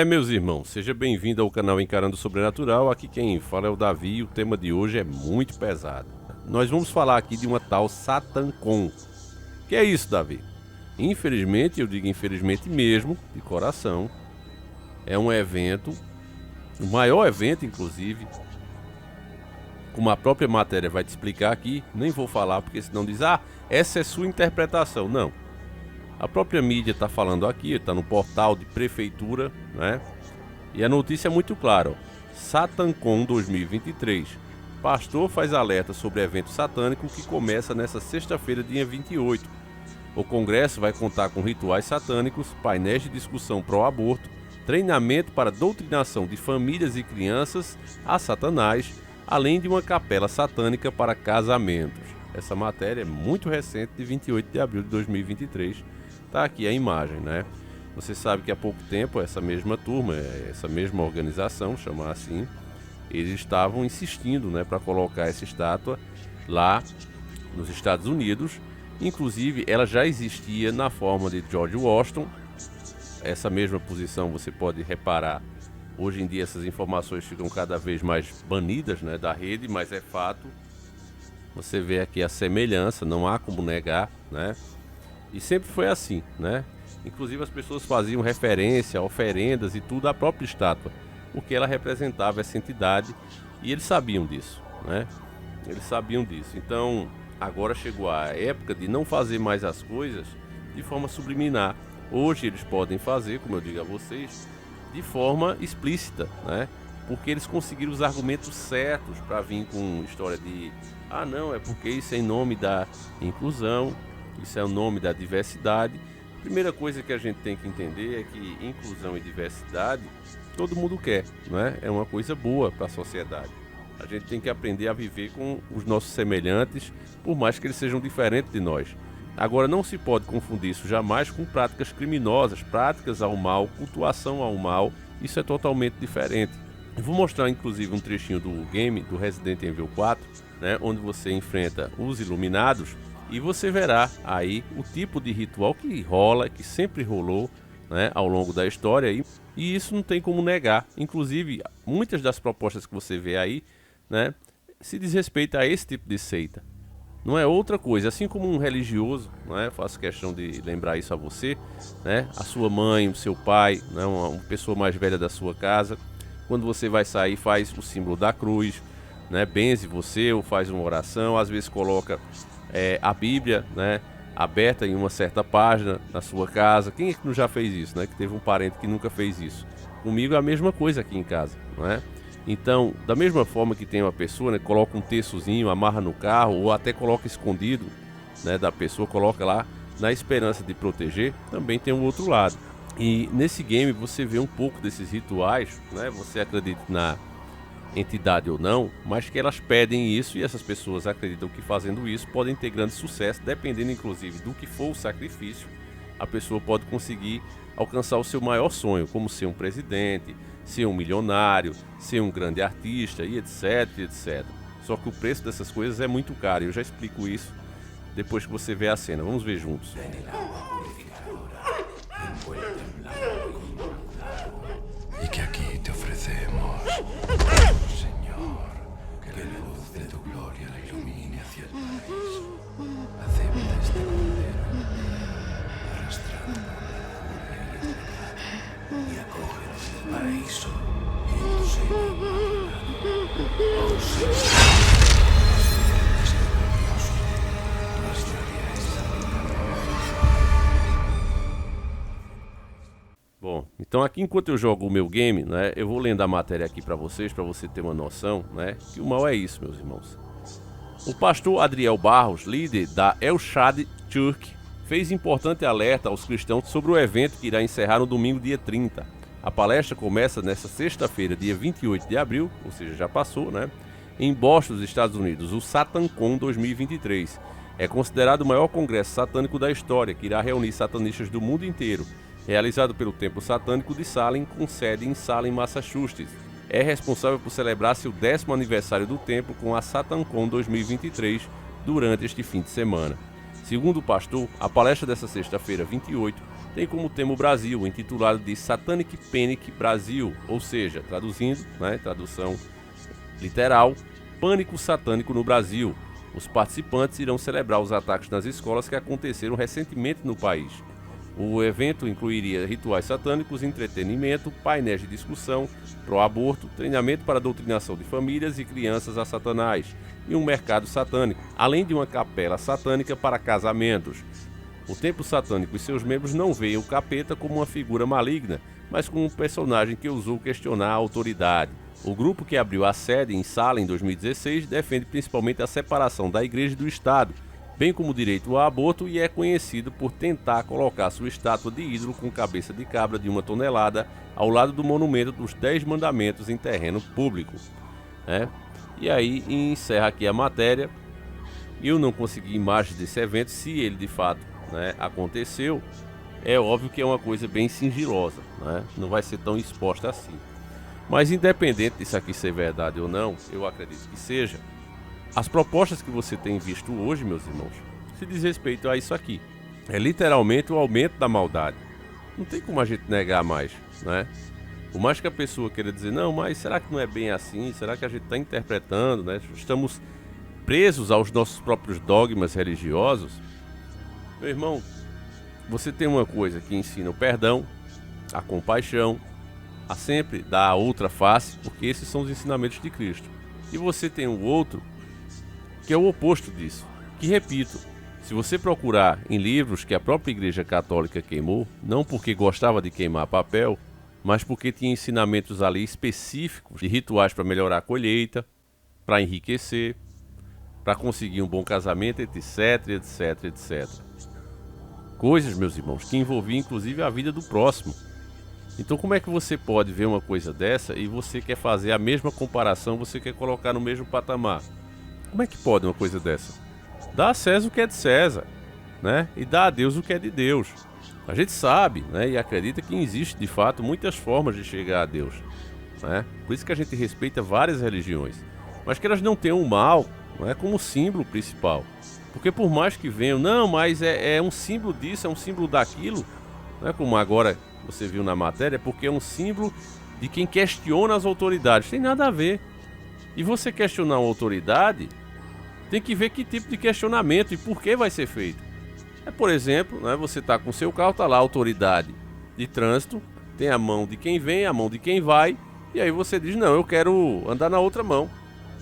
Meus irmãos, seja bem-vindo ao canal Encarando o Sobrenatural. Aqui quem fala é o Davi e o tema de hoje é muito pesado. Nós vamos falar aqui de uma tal SatanCon. Que é isso, Davi? Infelizmente, eu digo infelizmente mesmo, de coração, é um evento, o maior evento inclusive, como a própria matéria vai te explicar aqui, nem vou falar porque senão diz, essa é sua interpretação. Não. A própria mídia está falando aqui, está no portal de prefeitura, né? E a notícia é muito clara, ó. SatanCon 2023. Pastor faz alerta sobre evento satânico que começa nesta sexta-feira, dia 28. O congresso vai contar com rituais satânicos, painéis de discussão pró-aborto, treinamento para doutrinação de famílias e crianças a Satanás, além de uma capela satânica para casamentos. Essa matéria é muito recente, de 28 de abril de 2023. Tá aqui a imagem, né? Você sabe que há pouco tempo essa mesma turma, essa mesma organização, chamar assim, eles estavam insistindo, né, para colocar essa estátua lá nos Estados Unidos. Inclusive, ela já existia na forma de George Washington. Essa mesma posição você pode reparar. Hoje em dia essas informações ficam cada vez mais banidas, né, da rede, mas é fato. Você vê aqui a semelhança, não há como negar, né? E sempre foi assim, né? Inclusive as pessoas faziam referência, oferendas e tudo à própria estátua, porque ela representava essa entidade e eles sabiam disso, né? Eles sabiam disso. Então, agora chegou a época de não fazer mais as coisas de forma subliminar. Hoje eles podem fazer, como eu digo a vocês, de forma explícita, né? Porque eles conseguiram os argumentos certos para vir com história de não, é porque isso é em nome da inclusão. Isso é o nome da diversidade. Primeira coisa que a gente tem que entender é que inclusão e diversidade todo mundo quer, não é? É uma coisa boa para a sociedade. A gente tem que aprender a viver com os nossos semelhantes, por mais que eles sejam diferentes de nós. Agora, não se pode confundir isso jamais com práticas criminosas, práticas ao mal, cultuação ao mal. Isso é totalmente diferente. Eu vou mostrar inclusive um trechinho do game do Resident Evil 4, né, onde você enfrenta os Iluminados. E você verá aí o tipo de ritual que rola, que sempre rolou, né, ao longo da história. E isso não tem como negar. Inclusive, muitas das propostas que você vê aí, né, se diz respeito a esse tipo de seita. Não é outra coisa. Assim como um religioso, né, faço questão de lembrar isso a você, né, a sua mãe, o seu pai, né, uma pessoa mais velha da sua casa. Quando você vai sair, faz o símbolo da cruz, né, benze você ou faz uma oração. Às vezes coloca a Bíblia, né, aberta em uma certa página na sua casa. Quem é que não já fez isso, né? Que teve um parente que nunca fez isso. Comigo é a mesma coisa aqui em casa, não é? Então, da mesma forma que tem uma pessoa, né, coloca um terçozinho, amarra no carro ou até coloca escondido, né, da pessoa, coloca lá na esperança de proteger, também tem um outro lado. E nesse game você vê um pouco desses rituais, né? Você acredita na entidade ou não, mas que elas pedem isso e essas pessoas acreditam que fazendo isso podem ter grande sucesso, dependendo inclusive do que for o sacrifício, a pessoa pode conseguir alcançar o seu maior sonho, como ser um presidente, ser um milionário, ser um grande artista e etc, etc. Só que o preço dessas coisas é muito caro e eu já explico isso depois que você vê a cena. Vamos ver juntos. Y que aquí te ofrecemos, Señor, que la luz de tu gloria la ilumine hacia el paraíso. Acepta este cordero, arrastrado por la furia y acógenos en el paraíso y en tu seno inmaculado. Oh Señor, este glorioso, nuestra guía es Bom, então aqui enquanto eu jogo o meu game, né, eu vou lendo a matéria aqui para você ter uma noção, né, que o mal é isso, meus irmãos. O pastor Adriel Barros, líder da El Shaddai Church, fez importante alerta aos cristãos sobre o evento que irá encerrar no domingo, dia 30. A palestra começa nesta sexta-feira, dia 28 de abril, ou seja, já passou, né, em Boston, nos Estados Unidos, o SatanCon 2023. É considerado o maior congresso satânico da história, que irá reunir satanistas do mundo inteiro. Realizado pelo Templo Satânico de Salem, com sede em Salem, Massachusetts. É responsável por celebrar seu 10º aniversário do templo com a SatanCon 2023 durante este fim de semana. Segundo o pastor, a palestra dessa sexta-feira, 28, tem como tema o Brasil, intitulado de Satanic Panic Brasil, ou seja, traduzindo, né, tradução literal, Pânico Satânico no Brasil. Os participantes irão celebrar os ataques nas escolas que aconteceram recentemente no país. O evento incluiria rituais satânicos, entretenimento, painéis de discussão, pró-aborto, treinamento para doutrinação de famílias e crianças a Satanás e um mercado satânico, além de uma capela satânica para casamentos. O templo satânico e seus membros não veem o capeta como uma figura maligna, mas como um personagem que ousou questionar a autoridade. O grupo que abriu a sede em Salem em 2016 defende principalmente a separação da igreja e do Estado, bem como o direito ao aborto, e é conhecido por tentar colocar sua estátua de ídolo com cabeça de cabra de 1 tonelada ao lado do monumento dos 10 mandamentos em terreno público. E aí encerra aqui a matéria. Eu não consegui imagens desse evento, se ele de fato aconteceu. É óbvio que é uma coisa bem sigilosa, não vai ser tão exposta assim. Mas independente disso aqui ser verdade ou não, eu acredito que seja, as propostas que você tem visto hoje, meus irmãos, se diz respeito a isso aqui. É literalmente o aumento da maldade. Não tem como a gente negar mais, Por mais que a pessoa queira dizer, não, mas será que não é bem assim? Será que a gente está interpretando, Estamos presos aos nossos próprios dogmas religiosos? Meu irmão, você tem uma coisa que ensina o perdão, a compaixão, a sempre dar a outra face, porque esses são os ensinamentos de Cristo. E você tem o outro, que é o oposto disso, que, repito, se você procurar em livros que a própria Igreja Católica queimou, não porque gostava de queimar papel, mas porque tinha ensinamentos ali específicos de rituais para melhorar a colheita, para enriquecer, para conseguir um bom casamento, etc, etc, etc. Coisas, meus irmãos, que envolviam inclusive a vida do próximo. Então como é que você pode ver uma coisa dessa e você quer fazer a mesma comparação, você quer colocar no mesmo patamar? Como é que pode uma coisa dessa? Dá a César o que é de César, e dá a Deus o que é de Deus. A gente sabe, e acredita que existe de fato muitas formas de chegar a Deus, Por isso que a gente respeita várias religiões, mas que elas não tenham o mal, como símbolo principal. Porque por mais que venham, não, mas é um símbolo disso, é um símbolo daquilo, como agora você viu na matéria, porque é um símbolo de quem questiona as autoridades. Tem nada a ver. E você questionar uma autoridade, tem que ver que tipo de questionamento e por que vai ser feito. Por exemplo, você está com seu carro, está lá a autoridade de trânsito, tem a mão de quem vem, a mão de quem vai, e aí você diz, não, eu quero andar na outra mão.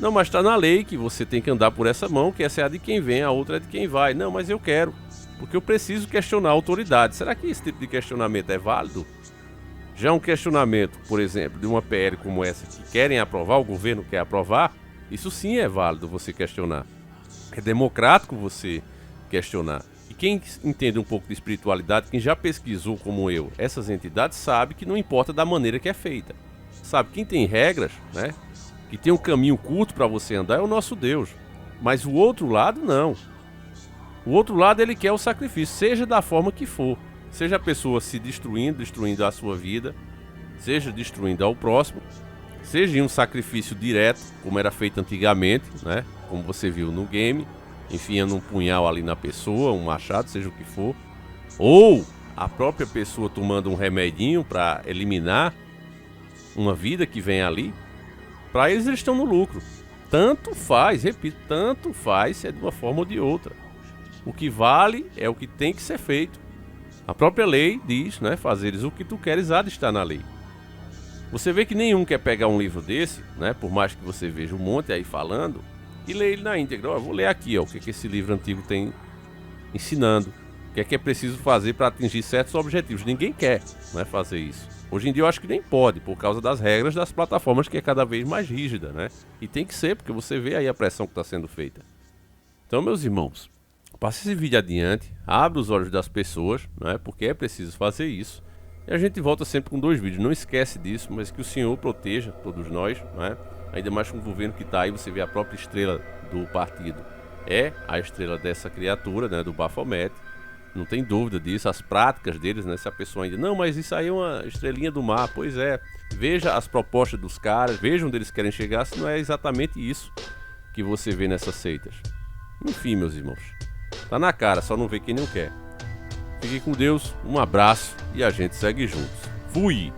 Não, mas está na lei que você tem que andar por essa mão, que essa é a de quem vem, a outra é de quem vai. Não, mas eu quero, porque eu preciso questionar a autoridade. Será que esse tipo de questionamento é válido? Já um questionamento, por exemplo, de uma PL como essa, que querem aprovar, o governo quer aprovar, isso sim é válido você questionar. É democrático você questionar. E quem entende um pouco de espiritualidade, quem já pesquisou como eu essas entidades, sabe que não importa da maneira que é feita. Sabe, quem tem regras, que tem um caminho curto para você andar é o nosso Deus. Mas o outro lado não. O outro lado ele quer o sacrifício, seja da forma que for. Seja a pessoa se destruindo a sua vida, seja destruindo ao próximo, seja em um sacrifício direto, como era feito antigamente, como você viu no game, enfiando um punhal ali na pessoa, um machado, seja o que for, ou a própria pessoa tomando um remedinho para eliminar uma vida que vem ali. Para eles estão no lucro. Tanto faz, repito, tanto faz se é de uma forma ou de outra. O que vale é o que tem que ser feito. A própria lei diz, fazeres o que tu queres há de estar na lei. Você vê que nenhum quer pegar um livro desse, por mais que você veja um monte aí falando, e ler ele na íntegra. Eu vou ler aqui, o que esse livro antigo tem ensinando. O que é preciso fazer para atingir certos objetivos. Ninguém quer fazer isso. Hoje em dia eu acho que nem pode, por causa das regras das plataformas, que é cada vez mais rígida, E tem que ser, porque você vê aí a pressão que está sendo feita. Então, meus irmãos, passe esse vídeo adiante, abra os olhos das pessoas, porque é preciso fazer isso. E a gente volta sempre com 2 vídeos, não esquece disso, mas que o Senhor proteja todos nós, Ainda mais com o governo que está aí, você vê a própria estrela do partido. É a estrela dessa criatura, do Baphomet. Não tem dúvida disso, as práticas deles, se a pessoa ainda, não, mas isso aí é uma estrelinha do mar, pois é, veja as propostas dos caras, veja onde eles querem chegar, se não é exatamente isso que você vê nessas seitas. Enfim, meus irmãos, tá na cara, só não vê quem não quer. Fiquem com Deus, um abraço e a gente segue juntos. Fui!